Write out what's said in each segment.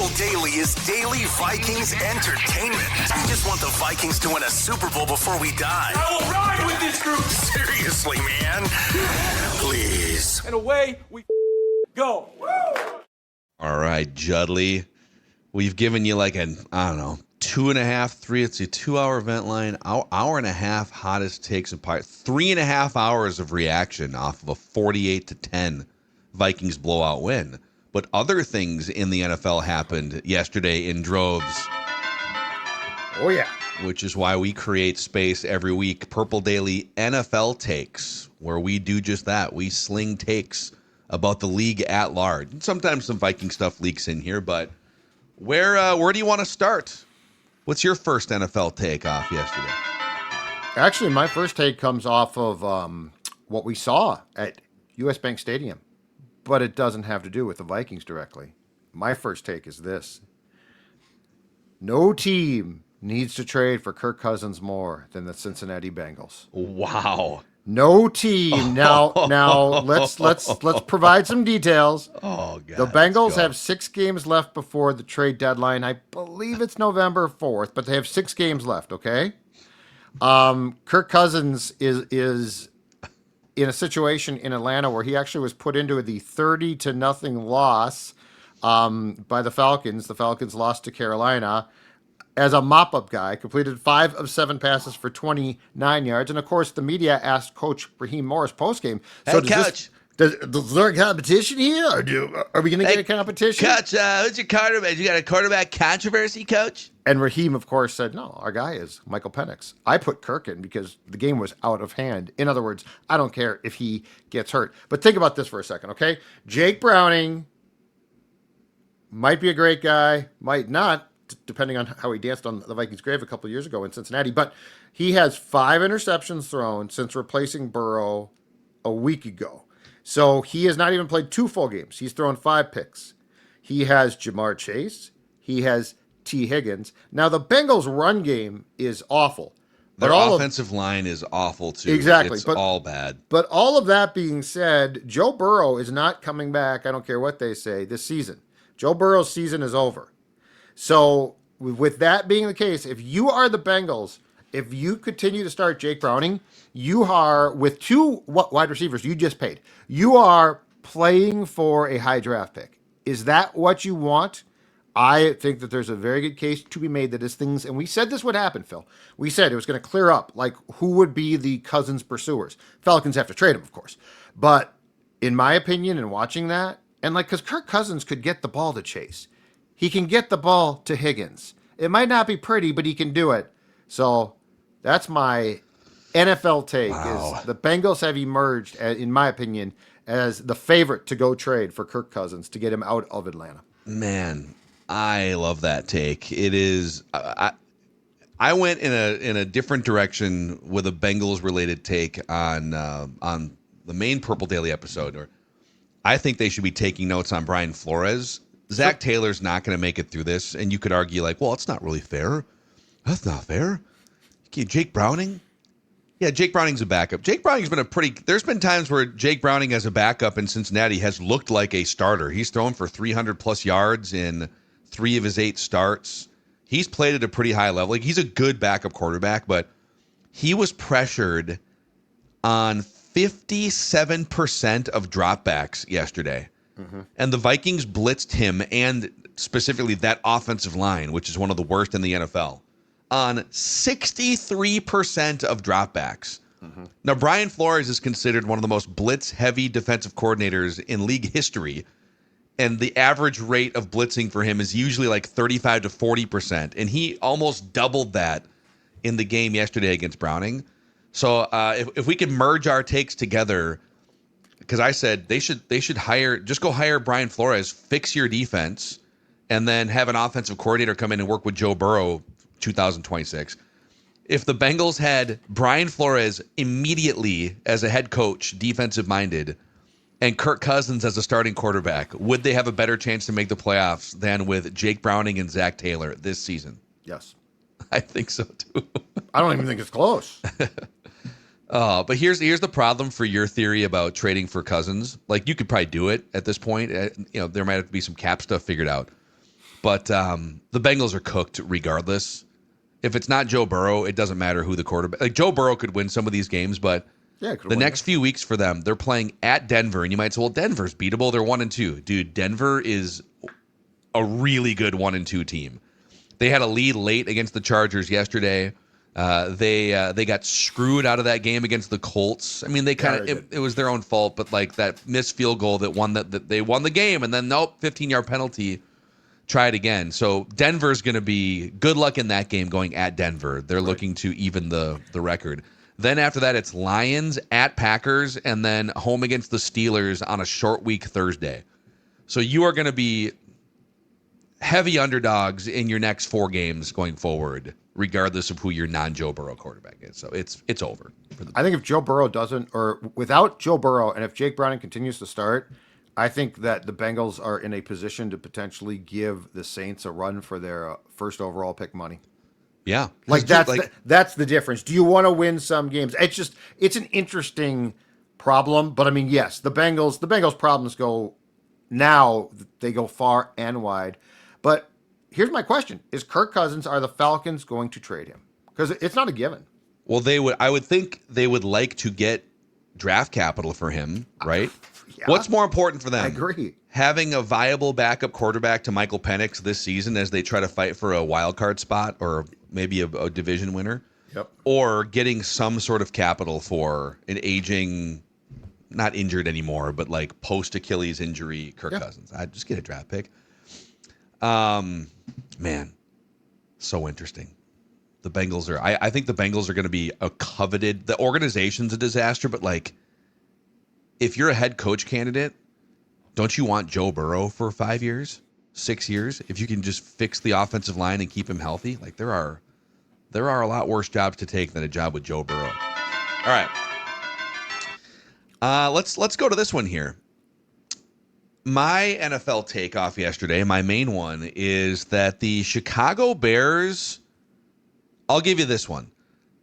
Purple Daily is daily Vikings entertainment. We just want the Vikings to win a Super Bowl before we die. I will ride with this group. Seriously, man. Please. And away we go. All right, Judley. We've given you like an, 2.5, 3. It's a 2-hour event line, hour and a half hottest takes and parts, 3.5 hours of reaction off of a 48-10 Vikings blowout win. But other things in the NFL happened yesterday in droves. Oh, yeah. Which is why we create space every week. Purple Daily NFL Takes, where we do just that. We sling takes about the league at large. And sometimes some Viking stuff leaks in here, but where do you want to start? What's your first NFL take off yesterday? Actually, my first take comes off of what we saw at U.S. Bank Stadium, but it doesn't have to do with the Vikings directly. My first take is this. No team needs to trade for Kirk Cousins more than the Cincinnati Bengals. Wow. No team. Now let's provide some details. Oh, God. The Bengals have 6 games left before the trade deadline. I believe it's November 4th, but they have 6 games left, okay? Kirk Cousins is in a situation in Atlanta where he actually was put into the 30-0 loss by the Falcons. The Falcons lost to Carolina as a mop-up guy, completed 5 of 7 passes for 29 yards. And, of course, the media asked Coach Raheem Morris postgame. So hey, Coach. Is there a competition here? Are we going to get a competition? Coach, who's your quarterback? You got a quarterback controversy, Coach? And Raheem, of course, said, no, our guy is Michael Penix. I put Kirk in because the game was out of hand. In other words, I don't care if he gets hurt. But think about this for a second, okay? Jake Browning might be a great guy, might not, depending on how he danced on the Vikings' grave a couple of years ago in Cincinnati. But he has 5 interceptions thrown since replacing Burrow a week ago. So he has not even played 2 full games. He's thrown 5 picks. He has Jamar Chase. He has T. Higgins. Now, the Bengals' run game is awful. Their offensive line is awful, too. Exactly. It's all bad. But all of that being said, Joe Burrow is not coming back, I don't care what they say, this season. Joe Burrow's season is over. So with that being the case, if you are the Bengals, if you continue to start Jake Browning, you are, with 2 wide receivers you just paid, you are playing for a high draft pick. Is that what you want? I think that there's a very good case to be made that as things, and we said this would happen, Phil. We said it was going to clear up, like who would be the Cousins pursuers. Falcons have to trade him, of course. But in my opinion, in watching that, and because Kirk Cousins could get the ball to Chase. He can get the ball to Higgins. It might not be pretty, but he can do it. So that's my NFL take. Wow. Is the Bengals have emerged, in my opinion, as the favorite to go trade for Kirk Cousins to get him out of Atlanta. Man, I love that take. It is. I went in a different direction with a Bengals related take on the main Purple Daily episode. Or I think they should be taking notes on Brian Flores. Zach Taylor's not going to make it through this, and you could argue like, well, it's not really fair. That's not fair. Okay, Jake Browning? Yeah, Jake Browning's a backup. Jake Browning's been there's been times where Jake Browning as a backup in Cincinnati has looked like a starter. He's thrown for 300-plus yards in 3 of his 8 starts. He's played at a pretty high level. Like, he's a good backup quarterback, but he was pressured on 57% of dropbacks yesterday. Mm-hmm. And the Vikings blitzed him and specifically that offensive line, which is one of the worst in the NFL, on 63% of dropbacks. Mm-hmm. Now, Brian Flores is considered one of the most blitz-heavy defensive coordinators in league history, and the average rate of blitzing for him is usually like 35 to 40%, and he almost doubled that in the game yesterday against Browning. So if we could merge our takes together, because I said they should go hire Brian Flores, fix your defense, and then have an offensive coordinator come in and work with Joe Burrow 2026. If the Bengals had Brian Flores immediately as a head coach, defensive minded, and Kirk Cousins as a starting quarterback, would they have a better chance to make the playoffs than with Jake Browning and Zach Taylor this season? Yes. I think so too. I don't even think it's close. But here's the problem for your theory about trading for Cousins. Like, you could probably do it at this point. There might have to be some cap stuff figured out. But the Bengals are cooked regardless. If it's not Joe Burrow, it doesn't matter who the quarterback. Like Joe Burrow could win some of these games, but the next few weeks for them, they're playing at Denver, and you might say, "Well, Denver's beatable. They're 1-2." Dude, Denver is a really good 1-2 team. They had a lead late against the Chargers yesterday. They got screwed out of that game against the Colts. I mean, they kind of it was their own fault, but like that missed field goal that they won the game, and then 15-yard penalty. Try it again. So Denver's going to be good luck in that game going at Denver. They're looking to even the record. Then after that, it's Lions at Packers and then home against the Steelers on a short week Thursday. So you are going to be heavy underdogs in your next 4 games going forward, regardless of who your non-Joe Burrow quarterback is. So it's over. I think if Joe Burrow doesn't, or without Joe Burrow, and if Jake Browning continues to start, I think that the Bengals are in a position to potentially give the Saints a run for their first overall pick money. Yeah. That's the difference. Do you want to win some games? It's an interesting problem, but I mean, yes, the Bengals problems go far and wide. But here's my question. Is Kirk Cousins, are the Falcons going to trade him? Because it's not a given. Well, I would think they would like to get draft capital for him, right? Yeah, what's more important for them? I agree. Having a viable backup quarterback to Michael Penix this season as they try to fight for a wild card spot or maybe a division winner? Yep. Or getting some sort of capital for an aging, not injured anymore, but like post-Achilles injury Kirk Cousins. I'd just get a draft pick. Man, so interesting. The Bengals are, I think the Bengals are going to be a coveted, the organization's a disaster, but like, if you're a head coach candidate, don't you want Joe Burrow for 5 years, 6 years? If you can just fix the offensive line and keep him healthy, like there are a lot worse jobs to take than a job with Joe Burrow. All right, let's go to this one here. My NFL takeoff yesterday, my main one, is that the Chicago Bears. I'll give you this one.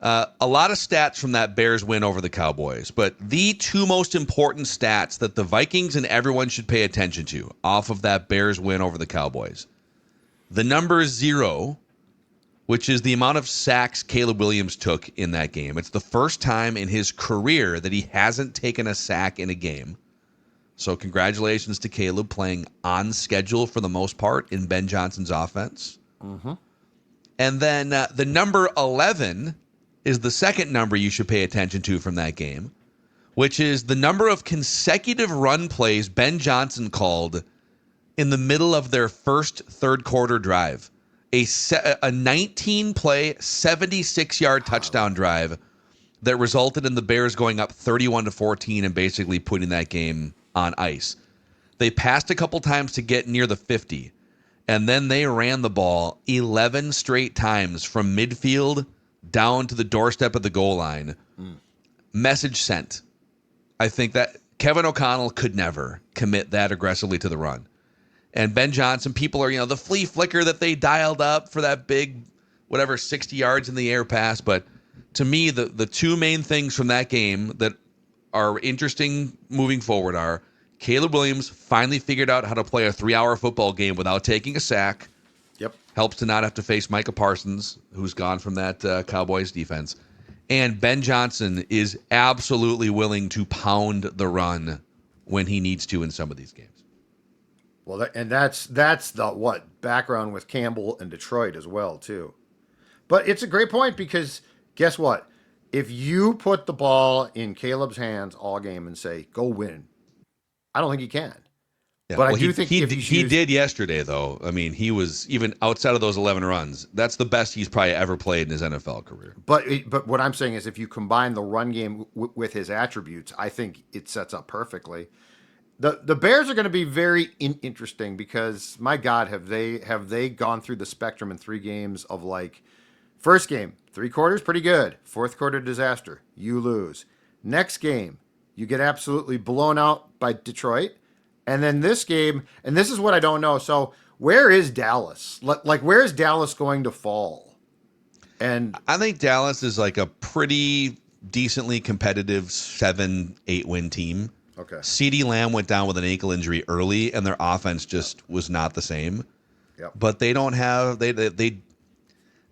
A lot of stats from that Bears win over the Cowboys, but the 2 most important stats that the Vikings and everyone should pay attention to off of that Bears win over the Cowboys. The number 0, which is the amount of sacks Caleb Williams took in that game. It's the first time in his career that he hasn't taken a sack in a game. So congratulations to Caleb playing on schedule for the most part in Ben Johnson's offense. Mm-hmm. And then the number 11 is the second number you should pay attention to from that game, which is the number of consecutive run plays Ben Johnson called in the middle of their first third quarter drive. A 19-play, 76-yard touchdown drive that resulted in the Bears going up 31-14 and basically putting that game on ice. They passed a couple times to get near the 50, and then they ran the ball 11 straight times from midfield down to the doorstep of the goal line. Message sent. I think that Kevin O'Connell could never commit that aggressively to the run. And Ben Johnson, people are, the flea flicker that they dialed up for that big, 60 yards in the air pass. But to me, the 2 main things from that game that are interesting moving forward are Caleb Williams finally figured out how to play a 3-hour football game without taking a sack. Yep. Helps to not have to face Micah Parsons, who's gone from that Cowboys defense. And Ben Johnson is absolutely willing to pound the run when he needs to in some of these games. Well, that's the background with Campbell and Detroit as well, too. But it's a great point because guess what? If you put the ball in Caleb's hands all game and say, go win, I don't think he can. Yeah, but I do think he did yesterday, though. I mean, he was, even outside of those 11 runs, that's the best he's probably ever played in his NFL career. But what I'm saying is if you combine the run game with his attributes, I think it sets up perfectly. The Bears are going to be very interesting because, my God, have they gone through the spectrum in 3 games of like, first game, 3 quarters, pretty good. 4th quarter, disaster. You lose. Next game, you get absolutely blown out by Detroit. And then this game, and this is what I don't know. So where is Dallas? Like, where is Dallas going to fall? And I think Dallas is like a pretty decently competitive 7-8 win team. Okay. CeeDee Lamb went down with an ankle injury early, and their offense just was not the same. Yep. but they don't have they.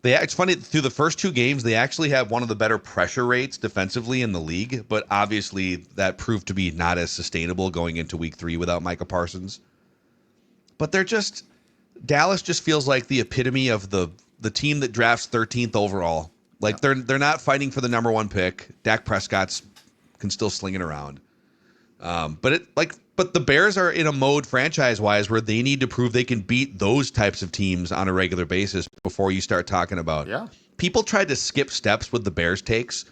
It's funny, through the first two games, they actually have one of the better pressure rates defensively in the league, but obviously that proved to be not as sustainable going into week 3 without Micah Parsons. But Dallas just feels like the epitome of the team that drafts 13th overall. Like they're not fighting for the number 1 pick. Dak Prescott's can still sling it around. But the Bears are in a mode franchise-wise where they need to prove they can beat those types of teams on a regular basis before you start talking about. Yeah. People tried to skip steps with the Bears takes.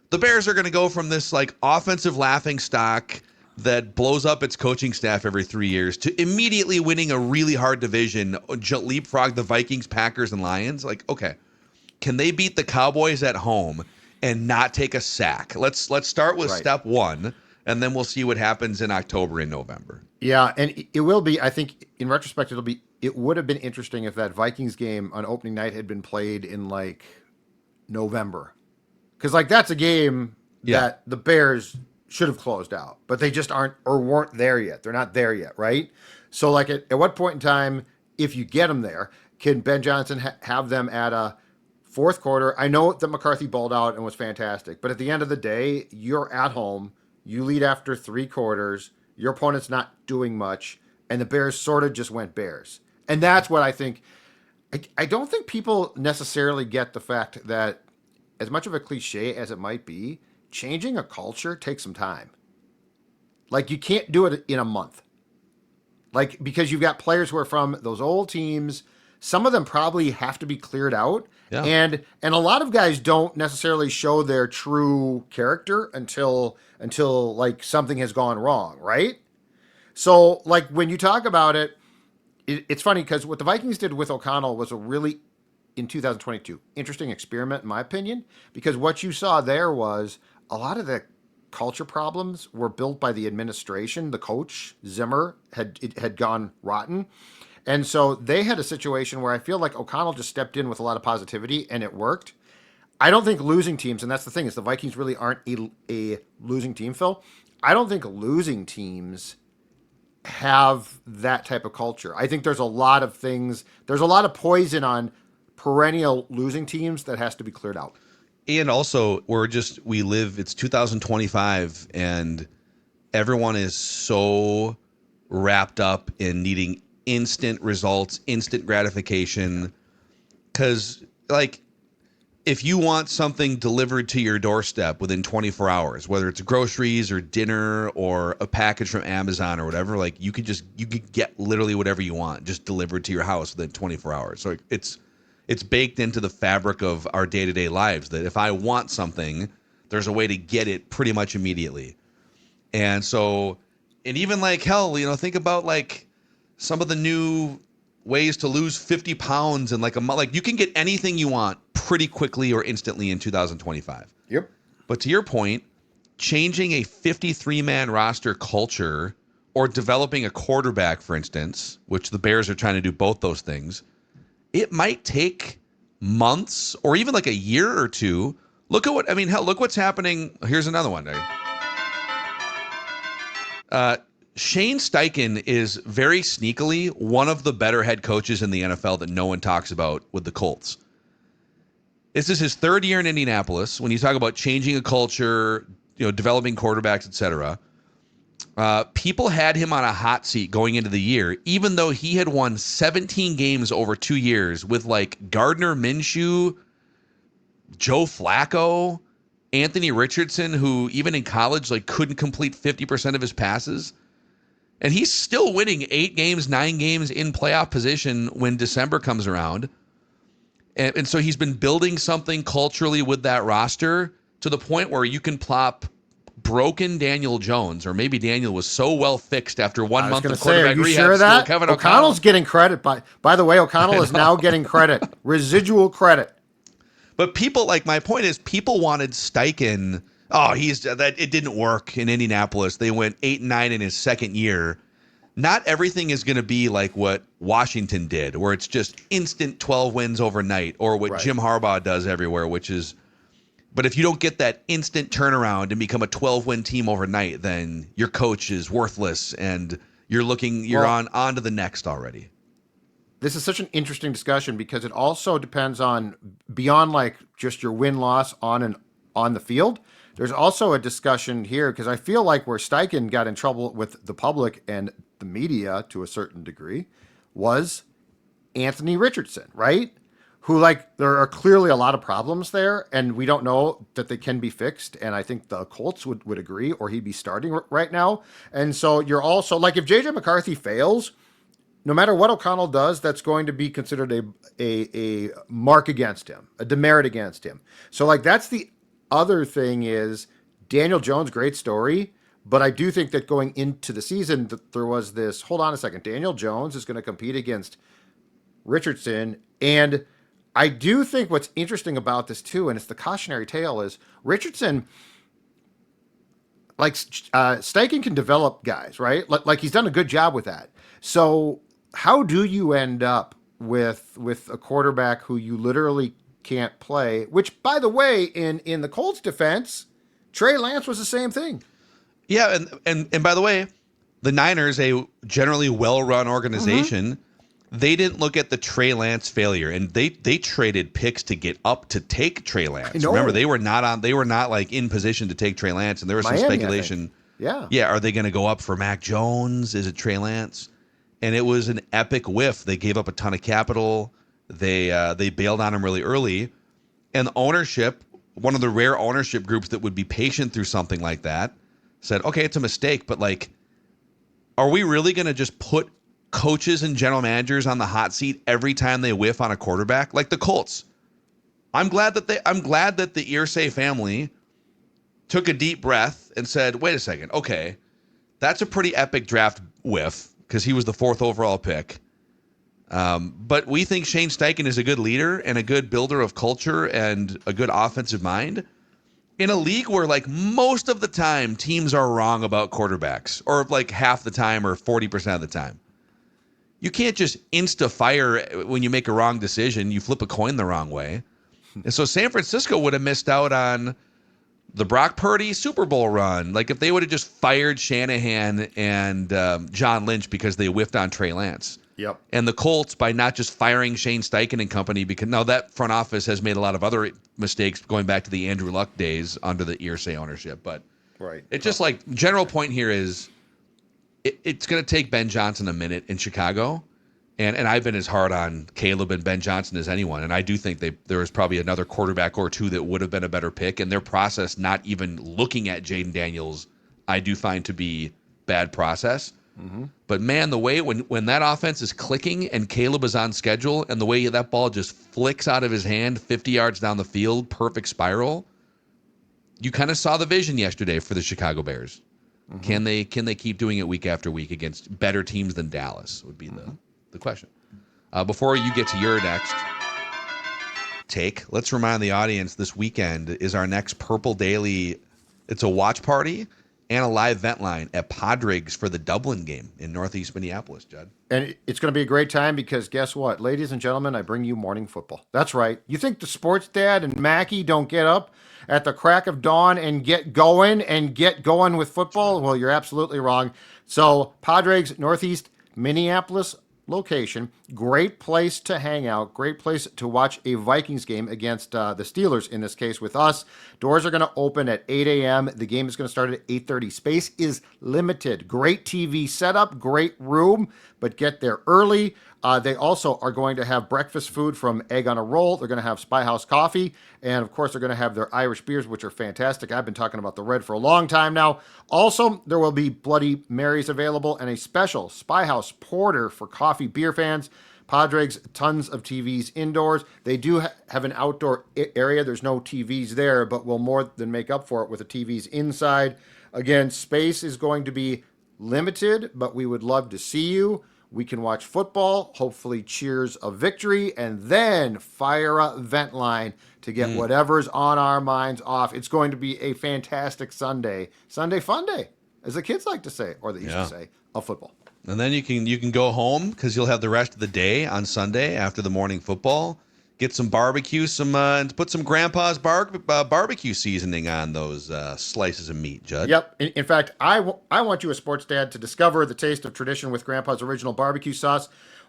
The Bears are going to go from this like offensive laughing stock that blows up its coaching staff every 3 years to immediately winning a really hard division, leapfrog the Vikings, Packers, and Lions. Like, okay, can they beat the Cowboys at home and not take a sack? Let's start with step 1. And then we'll see what happens in October and November. Yeah, and it will be, I think, in retrospect, it would have been interesting if that Vikings game on opening night had been played in, like, November. Because, like, that's a game that the Bears should have closed out. But they just aren't or weren't there yet. They're not there yet, right? So, like, at what point in time, if you get them there, can Ben Johnson have them at a fourth quarter? I know that McCarthy balled out and was fantastic. But at the end of the day, you're at home. You lead after 3 quarters. Your opponent's not doing much. And the Bears sort of just went Bears. And that's what I think. I don't think people necessarily get the fact that, as much of a cliche as it might be, changing a culture takes some time. Like, you can't do it in a month. Like, because you've got players who are from those old teams. Some of them probably have to be cleared out. Yeah. And a lot of guys don't necessarily show their true character until like something has gone wrong, right? So like when you talk about it, it's funny because what the Vikings did with O'Connell was a really, in 2022, interesting experiment in my opinion, because what you saw there was a lot of the culture problems were built by the administration. The coach, Zimmer, had gone rotten. And so they had a situation where I feel like O'Connell just stepped in with a lot of positivity and it worked. I don't think losing teams, and that's the thing, is the Vikings really aren't a losing team, Phil. I don't think losing teams have that type of culture. I think there's a lot of things, there's a lot of poison on perennial losing teams that has to be cleared out. And also, it's 2025, and everyone is so wrapped up in needing instant results, instant gratification. Because, like, if you want something delivered to your doorstep within 24 hours, whether it's groceries or dinner or a package from Amazon or whatever, like, you could get literally whatever you want just delivered to your house within 24 hours. So it's baked into the fabric of our day-to-day lives that if I want something, there's a way to get it pretty much immediately. And so, and even like, hell, think about like some of the new ways to lose 50 pounds in like a month. Like, you can get anything you want pretty quickly or instantly in 2025. Yep. But to your point, changing a 53-man roster culture or developing a quarterback, for instance, which the Bears are trying to do both those things, it might take months or even like a year or two. Look what's happening. Here's another one. Shane Steichen is very sneakily one of the better head coaches in the NFL that no one talks about with the Colts. This is his 3rd year in Indianapolis. When you talk about changing a culture, developing quarterbacks, etc., people had him on a hot seat going into the year, even though he had won 17 games over 2 years with like Gardner Minshew, Joe Flacco, Anthony Richardson, who even in college like couldn't complete 50% of his passes. And he's still winning 8 games, 9 games in playoff position when December comes around. And so he's been building something culturally with that roster to the point where you can plop broken Daniel Jones, or maybe Daniel was so well fixed after 1 month of quarterback rehab. Sure of that? Kevin O'Connell's getting credit. By the way, O'Connell is now getting credit, residual credit. But people, like, my point is, people wanted Steichen. Oh, it didn't work in Indianapolis. They went 8-9 in his second year. Not everything is going to be like what Washington did, where it's just instant 12 wins overnight, or what Jim Harbaugh does everywhere, which is. But if you don't get that instant turnaround and become a 12-win team overnight, then your coach is worthless, and you're on to the next already. this is such an interesting discussion because it also depends on beyond like just your win-loss on the field. There's also a discussion here because I feel like where Steichen got in trouble with the public and the media to a certain degree was Anthony Richardson, right? Who, like, there are clearly a lot of problems there, and we don't know that they can be fixed. And I think the Colts would agree, or he'd be starting right now. And so you're also like, if JJ McCarthy fails, no matter what O'Connell does, that's going to be considered a mark against him, a demerit against him. So like that's the other thing is Daniel Jones, great story. But I do think that going into the season, that there was this, hold on a second, Daniel Jones is going to compete against Richardson. And I do think what's interesting about this too, and it's the cautionary tale, is Richardson, like Steichen can develop guys, right? Like he's done a good job with that. So how do you end up with a quarterback who you literally can't play? Which, by the way, in the Colts' defense, Trey Lance was the same thing. Yeah, and by the way, the Niners, a generally well-run organization, they didn't look at the Trey Lance failure, and they traded picks to get up to take Trey Lance. Remember, they were not like in position to take Trey Lance, and there was some speculation. Yeah, are they going to go up for Mac Jones? Is it Trey Lance? And it was an epic whiff. They gave up a ton of capital. They bailed on him really early, and ownership, one of the rare ownership groups that would be patient through something like that, said, okay, it's a mistake, but like, are we really going to just put coaches and general managers on the hot seat every time they whiff on a quarterback? Like the Colts. I'm glad that the Irsay family took a deep breath and said, wait a second, okay, that's a pretty epic draft whiff because he was the 4th overall pick. But we think Shane Steichen is a good leader and a good builder of culture and a good offensive mind in a league where like most of the time teams are wrong about quarterbacks, or like half the time or 40% of the time. You can't just insta-fire when you make a wrong decision. You flip a coin the wrong way. And so San Francisco would have missed out on the Brock Purdy Super Bowl run. Like if they would have just fired Shanahan and John Lynch because they whiffed on Trey Lance. Yep. And the Colts, by not just firing Shane Steichen and company, because now that front office has made a lot of other mistakes going back to the Andrew Luck days under the Irsay ownership. But right. It's just like general point here is it's going to take Ben Johnson a minute in Chicago. And I've been as hard on Caleb and Ben Johnson as anyone. And I do think there was probably another quarterback or two that would have been a better pick. And their process, not even looking at Jaden Daniels, I do find to be bad process. Mm-hmm. But man, the way when that offense is clicking and Caleb is on schedule and the way that ball just flicks out of his hand 50 yards down the field, perfect spiral, you kind of saw the vision yesterday for the Chicago Bears. Mm-hmm. Can they keep doing it week after week against better teams than Dallas would be the question. Before you get to your next take, let's remind the audience this weekend is our next Purple Daily. It's a watch party and a live vent line at Padres for the Dublin game in Northeast Minneapolis, Judd. And it's going to be a great time because guess what? Ladies and gentlemen, I bring you morning football. That's right. You think the sports dad and Mackey don't get up at the crack of dawn and get going with football? Well, you're absolutely wrong. So Padres, Northeast Minneapolis location, great place to hang out, great place to watch a Vikings game against the Steelers, in this case with us. Doors are going to open at 8 a.m. The game is going to start at 8:30. Space is limited. Great TV setup, great room, but get there early. They also are going to have breakfast food from Egg on a Roll. They're going to have Spy House coffee. And, of course, they're going to have their Irish beers, which are fantastic. I've been talking about the Red for a long time now. Also, there will be Bloody Marys available and a special Spy House Porter for coffee beer fans. Padres, tons of TVs indoors. They do have an outdoor area. There's no TVs there, but we'll more than make up for it with the TVs inside. Again, space is going to be limited, but we would love to see you. We can watch football, hopefully cheers of victory, and then fire a vent line to get whatever's on our minds off. It's going to be a fantastic Sunday fun day, as the kids like to say, or they used to say, of football. And then you can go home because you'll have the rest of the day on Sunday after the morning football. Get some barbecue, and put some Grandpa's barbecue seasoning on those slices of meat, Judd. Yep. In fact, I want you, a sports dad, to discover the taste of tradition with Grandpa's original barbecue sauce.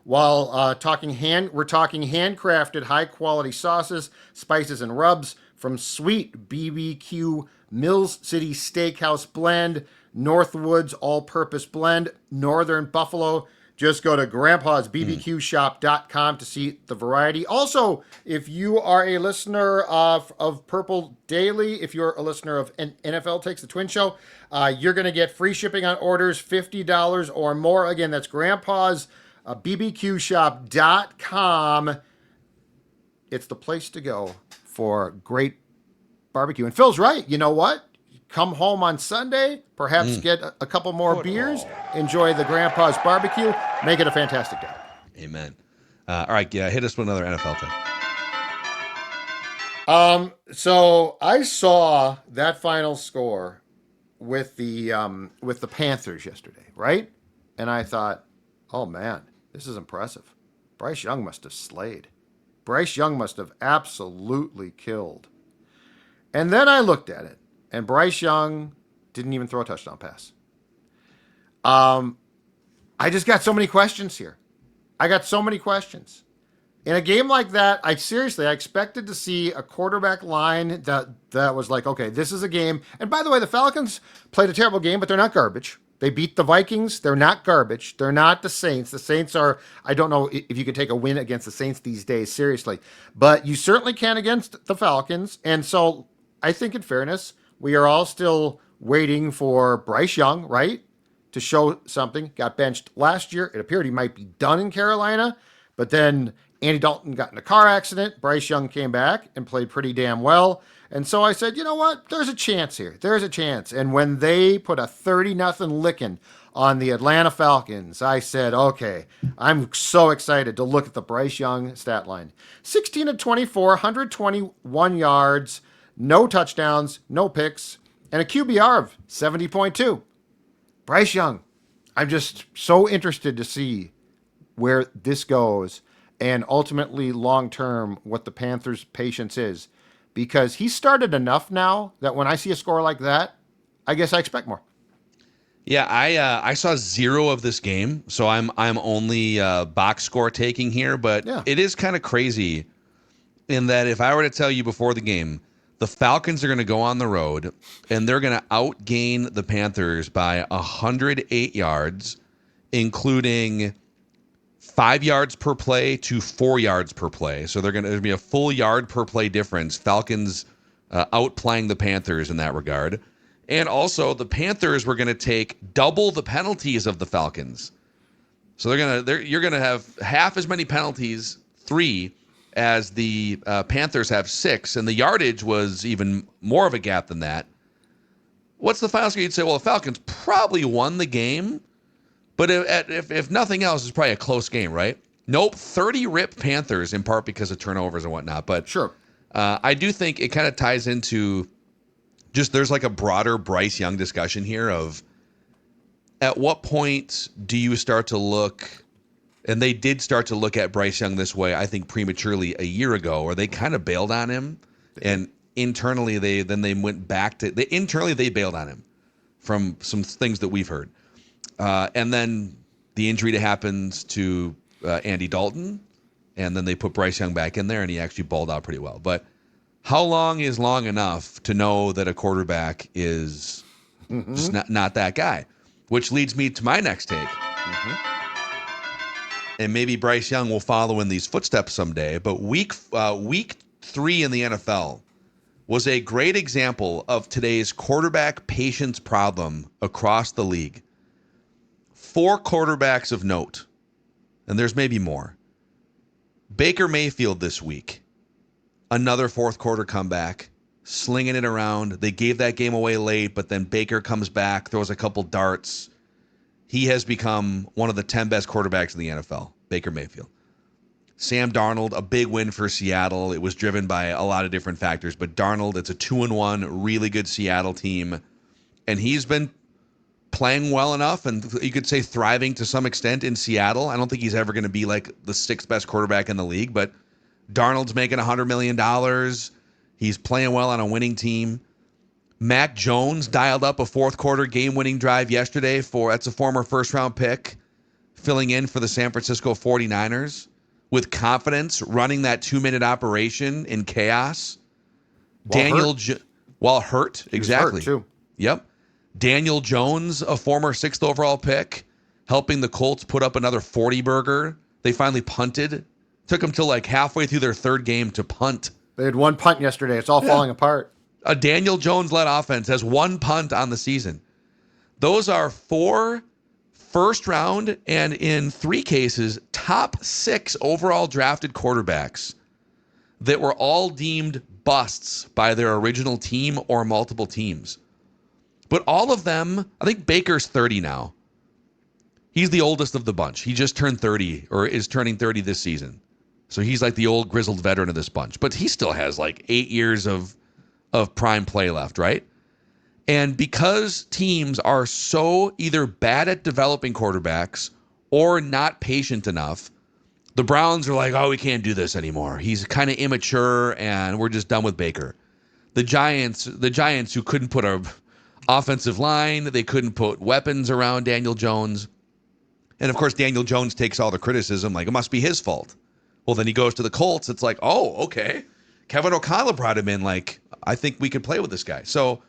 While we're talking handcrafted, high-quality sauces, spices, and rubs from Sweet BBQ Mills City Steakhouse Blend, Northwoods All-Purpose Blend, Northern Buffalo. Just go to grandpa'sbbqshop.com to see the variety. Also, if you are a listener of Purple Daily, if you're a listener of NFL Takes the Twin Show, you're going to get free shipping on orders $50 or more. Again, that's grandpa'sbbqshop.com. It's the place to go for great barbecue. And Phil's right. You know what? Come home on Sunday, perhaps get a couple more beers, enjoy the Grandpa's barbecue, make it a fantastic day. Amen. All right, hit us with another NFL thing. So I saw that final score with the Panthers yesterday, right? And I thought, oh man, this is impressive. Bryce Young must have slayed. Bryce Young must have absolutely killed. And then I looked at it. And Bryce Young didn't even throw a touchdown pass. I just got so many questions here. I got so many questions. In a game like that, I expected to see a quarterback line that was like, okay, this is a game. And by the way, the Falcons played a terrible game, but they're not garbage. They beat the Vikings. They're not garbage. They're not the Saints. The Saints are, I don't know if you can take a win against the Saints these days, seriously. But you certainly can against the Falcons. And so I think in fairness, we are all still waiting for Bryce Young, right, to show something. Got benched last year. It appeared he might be done in Carolina, but then Andy Dalton got in a car accident. Bryce Young came back and played pretty damn well. And so I said, you know what? There's a chance here. There's a chance. And when they put a 30-0 licking on the Atlanta Falcons, I said, okay, I'm so excited to look at the Bryce Young stat line. 16 of 24, 121 yards, no touchdowns, no picks, and a QBR of 70.2. Bryce Young, I'm just so interested to see where this goes and ultimately long-term what the Panthers' patience is, because he started enough now that when I see a score like that, I guess I expect more. Yeah, I saw zero of this game, so I'm only box score taking here, but It is kind of crazy in that if I were to tell you before the game, the Falcons are going to go on the road, and they're going to outgain the Panthers by 108 yards, including 5 yards per play to 4 yards per play. So there's going to be a full yard per play difference. Falcons outplaying the Panthers in that regard. And also, the Panthers were going to take double the penalties of the Falcons. So you're going to have half as many penalties, 3, as the Panthers have 6, and the yardage was even more of a gap than that. What's the final score? You'd say, well, the Falcons probably won the game, but if nothing else, it's probably a close game, right? Nope, 30 rip Panthers, in part because of turnovers and whatnot. But sure, I do think it kind of ties into just there's like a broader Bryce Young discussion here of at what point do you start to look. And they did start to look at Bryce Young this way, I think, prematurely a year ago, where they kind of bailed on him. And internally, they went back to internally they bailed on him from some things that we've heard. And then the injury that happens to Andy Dalton, and then they put Bryce Young back in there, and he actually balled out pretty well. But how long is long enough to know that a quarterback is just not that guy? Which leads me to my next take. And maybe Bryce Young will follow in these footsteps someday. But week 3 in the NFL was a great example of today's quarterback patience problem across the league. 4 quarterbacks of note, and there's maybe more. Baker Mayfield this week, another fourth quarter comeback, slinging it around. They gave that game away late, but then Baker comes back, throws a couple darts. He has become one of the 10 best quarterbacks in the NFL, Baker Mayfield. Sam Darnold, a big win for Seattle. It was driven by a lot of different factors, but Darnold, it's a 2-1, really good Seattle team. And he's been playing well enough, and you could say thriving to some extent in Seattle. I don't think he's ever going to be like the 6th best quarterback in the league, but Darnold's making $100 million. He's playing well on a winning team. Mac Jones dialed up a fourth quarter game-winning drive yesterday that's a former first-round pick. filling in for the San Francisco 49ers with confidence, running that 2-minute operation in chaos. While hurt, exactly. He was hurt too. Yep. Daniel Jones, a former 6th overall pick, helping the Colts put up another 40-burger. They finally punted. Took them till like halfway through their 3rd game to punt. They had one punt yesterday. It's all falling apart. A Daniel Jones-led offense has 1 punt on the season. Those are 4 first-round and, in 3 cases, top 6 overall drafted quarterbacks that were all deemed busts by their original team or multiple teams. But all of them, I think Baker's 30 now. He's the oldest of the bunch. He just turned 30 or is turning 30 this season. So he's like the old grizzled veteran of this bunch. But he still has like 8 years of prime play left, right? And because teams are so either bad at developing quarterbacks or not patient enough, the Browns are like, oh, we can't do this anymore. He's kind of immature and we're just done with Baker. The Giants who couldn't put a offensive line, they couldn't put weapons around Daniel Jones. And of course, Daniel Jones takes all the criticism, like it must be his fault. Well, then he goes to the Colts. It's like, oh, okay. Kevin O'Connell brought him in. Like, I think we could play with this guy. So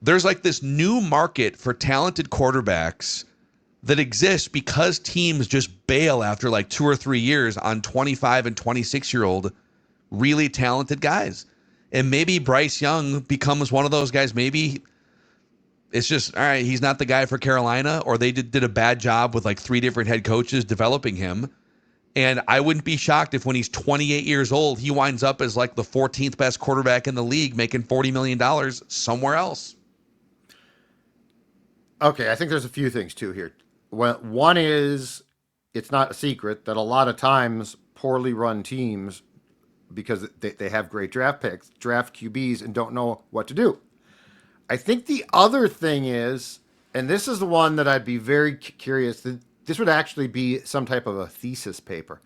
there's like this new market for talented quarterbacks that exists because teams just bail after like 2 or 3 years on 25 and 26-year-old really talented guys. And maybe Bryce Young becomes one of those guys. Maybe it's just, all right, he's not the guy for Carolina, or they did a bad job with like 3 different head coaches developing him. And I wouldn't be shocked if when he's 28 years old, he winds up as like the 14th best quarterback in the league, making $40 million somewhere else. Okay, I think there's a few things too here. One is, it's not a secret that a lot of times poorly run teams, because they have great draft picks, draft QBs and don't know what to do. I think the other thing is, and this is the one that I'd be very curious, that this would actually be some type of a thesis paper.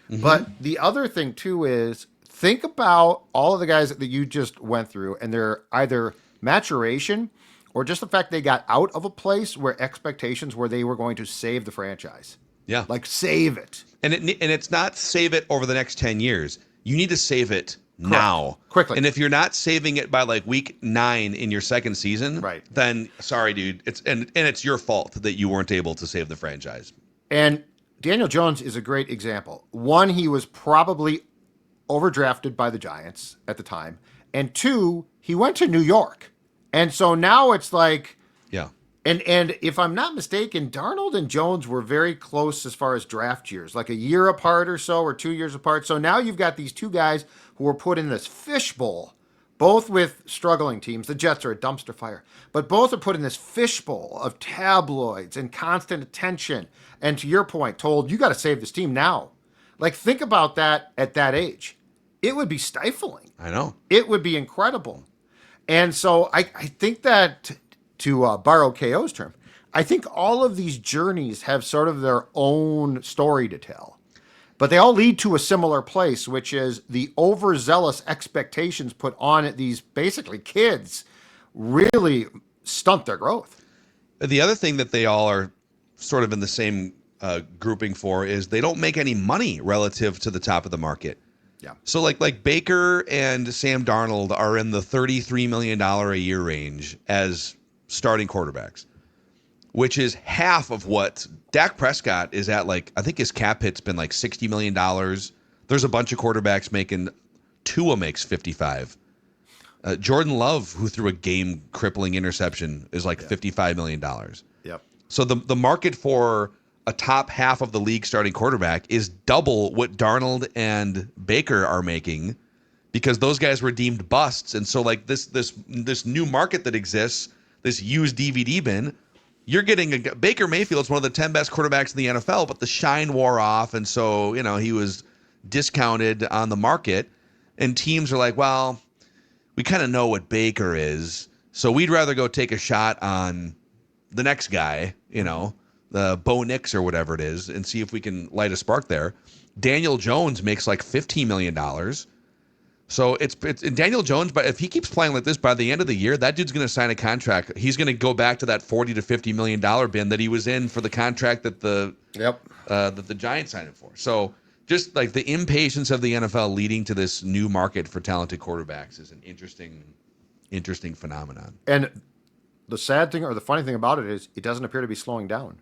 Mm-hmm. But the other thing too is, think about all of the guys that you just went through and their either maturation or just the fact they got out of a place where expectations were they were going to save the franchise. Yeah. Like save it. And it's not save it over the next 10 years. You need to save it now. Quickly. And if you're not saving it by like week 9 in your second season, right, then sorry, dude. It's your fault that you weren't able to save the franchise. And Daniel Jones is a great example. One, he was probably overdrafted by the Giants at the time. And 2, he went to New York. And so now it's like, yeah. And if I'm not mistaken, Darnold and Jones were very close as far as draft years, like a year apart or so, or 2 years apart. So now you've got these two guys who were put in this fishbowl, both with struggling teams. The Jets are a dumpster fire, but both are put in this fishbowl of tabloids and constant attention. And to your point, told, you got to save this team now. Like, think about that at that age. It would be stifling. I know. It would be incredible. And so I think that, to borrow KO's term, I think all of these journeys have sort of their own story to tell. But they all lead to a similar place, which is the overzealous expectations put on these basically kids really stunt their growth. The other thing that they all are sort of in the same grouping for is they don't make any money relative to the top of the market. Yeah. So like Baker and Sam Darnold are in the $33 million a year range as starting quarterbacks, which is half of what Dak Prescott is at. Like, I think his cap hit's been like $60 million. There's a bunch of quarterbacks making, Tua makes 55. Jordan Love, who threw a game-crippling interception, is like $55 million. Yep. So the market for a top half of the league starting quarterback is double what Darnold and Baker are making, because those guys were deemed busts. And so like this new market that exists, this used DVD bin, you're getting Baker Mayfield's one of the 10 best quarterbacks in the NFL, but the shine wore off. And so, he was discounted on the market, and teams are like, well, we kind of know what Baker is, so we'd rather go take a shot on the next guy, the Bo Nix or whatever it is, and see if we can light a spark there. Daniel Jones makes like $15 million. So it's and Daniel Jones, but if he keeps playing like this by the end of the year, that dude's going to sign a contract. He's going to go back to that $40 to $50 million bin that he was in for the contract that the Giants signed him for. So just like the impatience of the NFL leading to this new market for talented quarterbacks is an interesting phenomenon. And the sad thing or the funny thing about it is it doesn't appear to be slowing down.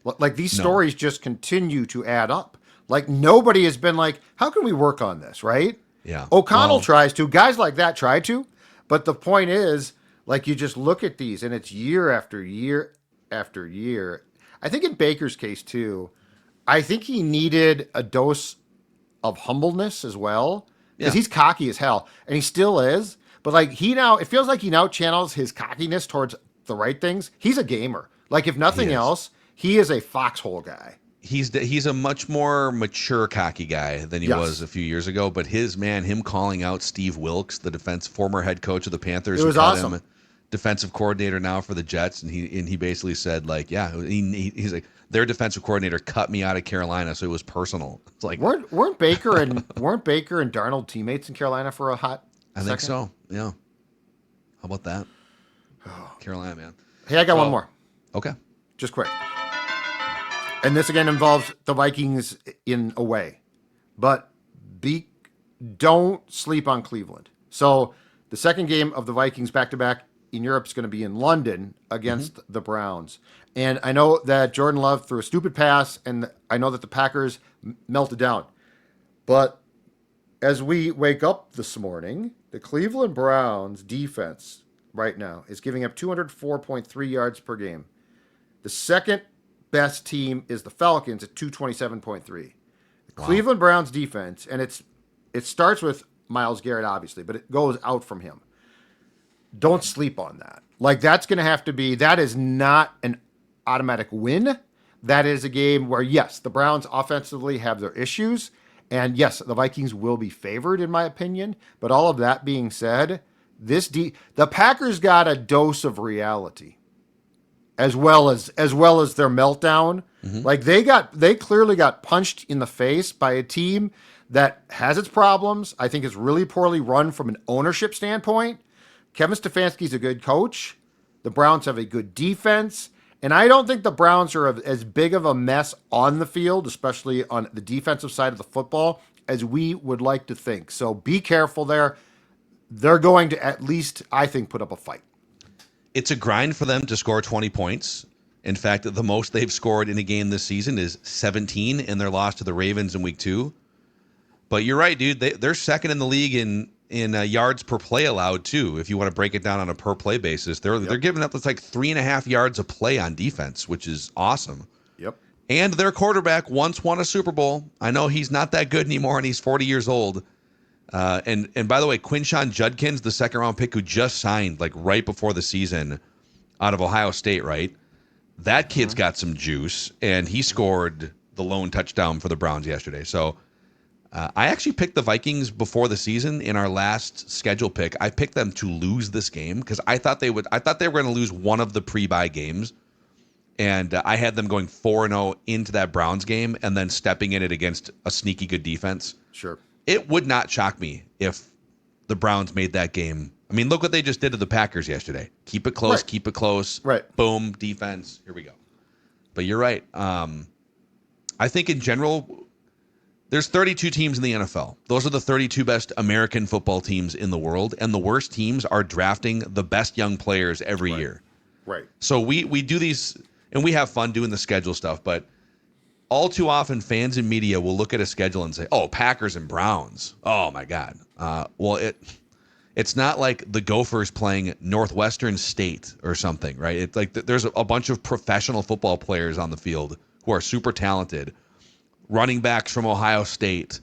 Like these stories just continue to add up. Like nobody has been like, how can we work on this, right? Yeah. O'Connell tries to. Guys like that try to. But the point is, like, you just look at these, and it's year after year after year. I think in Baker's case, too, I think he needed a dose of humbleness as well. Because he's cocky as hell. And he still is. But, like, it feels like he now channels his cockiness towards the right things. He's a gamer. Like, if nothing else, he is a foxhole guy. He's a much more mature, cocky guy than he was a few years ago. But him calling out Steve Wilkes, the former head coach of the Panthers, it was awesome. Him defensive coordinator now for the Jets, and he basically said like, he's like, their defensive coordinator cut me out of Carolina, so it was personal. It's like weren't Baker and Darnold teammates in Carolina for a hot second? I think so. Yeah. How about that? Carolina, man. Hey, I got one more. Okay. Just quick. And this again involves the Vikings in a way, but don't sleep on Cleveland. So the second game of the Vikings back-to-back in Europe is going to be in London against the Browns. And I know that Jordan Love threw a stupid pass, and I know that the Packers melted down. But as we wake up this morning, the Cleveland Browns defense right now is giving up 204.3 yards per game. The second best team is the Falcons at 227.3. The Cleveland Browns defense, and it starts with Myles Garrett, obviously, but it goes out from him. Don't sleep on that. Like, that's going to have to be, that is not an automatic win. That is a game where, yes, the Browns offensively have their issues, and yes, the Vikings will be favored, in my opinion. But all of that being said, the Packers got a dose of reality. As well as their meltdown. Like they clearly got punched in the face by a team that has its problems. I think it's really poorly run from an ownership standpoint. Kevin Stefanski's a good coach. The Browns have a good defense. And I don't think the Browns are as big of a mess on the field, especially on the defensive side of the football, as we would like to think. So be careful there. They're going to at least, I think, put up a fight. It's a grind for them to score 20 points. In fact, the most they've scored in a game this season is 17 in their loss to the Ravens in week 2. But you're right, dude. They're second in the league in yards per play allowed, too, if you want to break it down on a per play basis. They're giving up, it's like 3.5 yards a play on defense, which is awesome. Yep. And their quarterback once won a Super Bowl. I know he's not that good anymore, and he's 40 years old. And by the way, Quinshawn Judkins, the second round pick who just signed like right before the season out of Ohio State, right? That kid's got some juice, and he scored the lone touchdown for the Browns yesterday. So I actually picked the Vikings before the season in our last schedule pick. I picked them to lose this game because I thought they were going to lose one of the pre-bye games. And I had them going 4-0 into that Browns game and then stepping in it against a sneaky good defense. Sure. It would not shock me if the Browns made that game. I mean, look what they just did to the Packers yesterday. Keep it close, keep it close. Right. Boom, defense. Here we go. But you're right. I think in general, there's 32 teams in the NFL. Those are the 32 best American football teams in the world, and the worst teams are drafting the best young players every year. Right. So we do these, and we have fun doing the schedule stuff, but all too often, fans and media will look at a schedule and say, "Oh, Packers and Browns. Oh my God." Well, it's not like the Gophers playing Northwestern State or something, right? It's like there's a bunch of professional football players on the field who are super talented, running backs from Ohio State,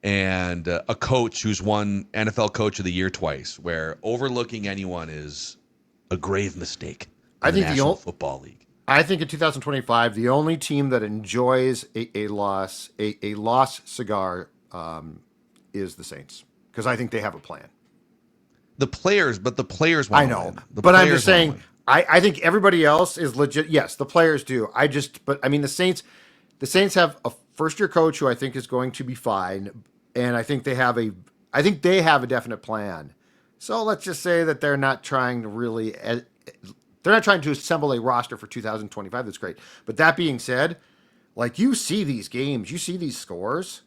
and a coach who's won NFL Coach of the Year twice. Where overlooking anyone is a grave mistake. I think the National Football League. I think in 2025, the only team that enjoys a loss cigar, is the Saints, because I think they have a plan. The players want to I know, win. but I'm just saying, I think everybody else is legit. Yes, the players do. The Saints have a first-year coach who I think is going to be fine, and I think they have a I think they have a definite plan. So let's just say that they're not trying to assemble a roster for 2025. That's great. But that being said, like, you see these games, you see these scores,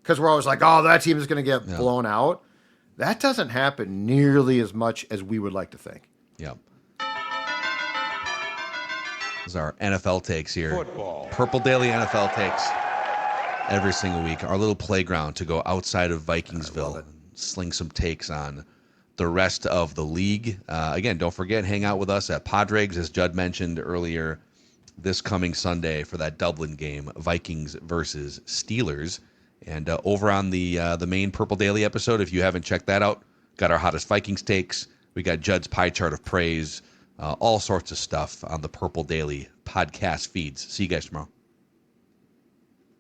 because we're always like, oh, that team is going to get blown out. That doesn't happen nearly as much as we would like to think. Yep. Those are our NFL takes here. Football. Purple Daily NFL takes every single week. Our little playground to go outside of Vikingsville and sling some takes on the rest of the league. Again, don't forget, hang out with us at Padres, as Judd mentioned earlier, this coming Sunday for that Dublin game, Vikings versus Steelers. And over on the main Purple Daily episode, if you haven't checked that out, got our hottest Vikings takes. We got Judd's pie chart of praise, all sorts of stuff on the Purple Daily podcast feeds. See you guys tomorrow.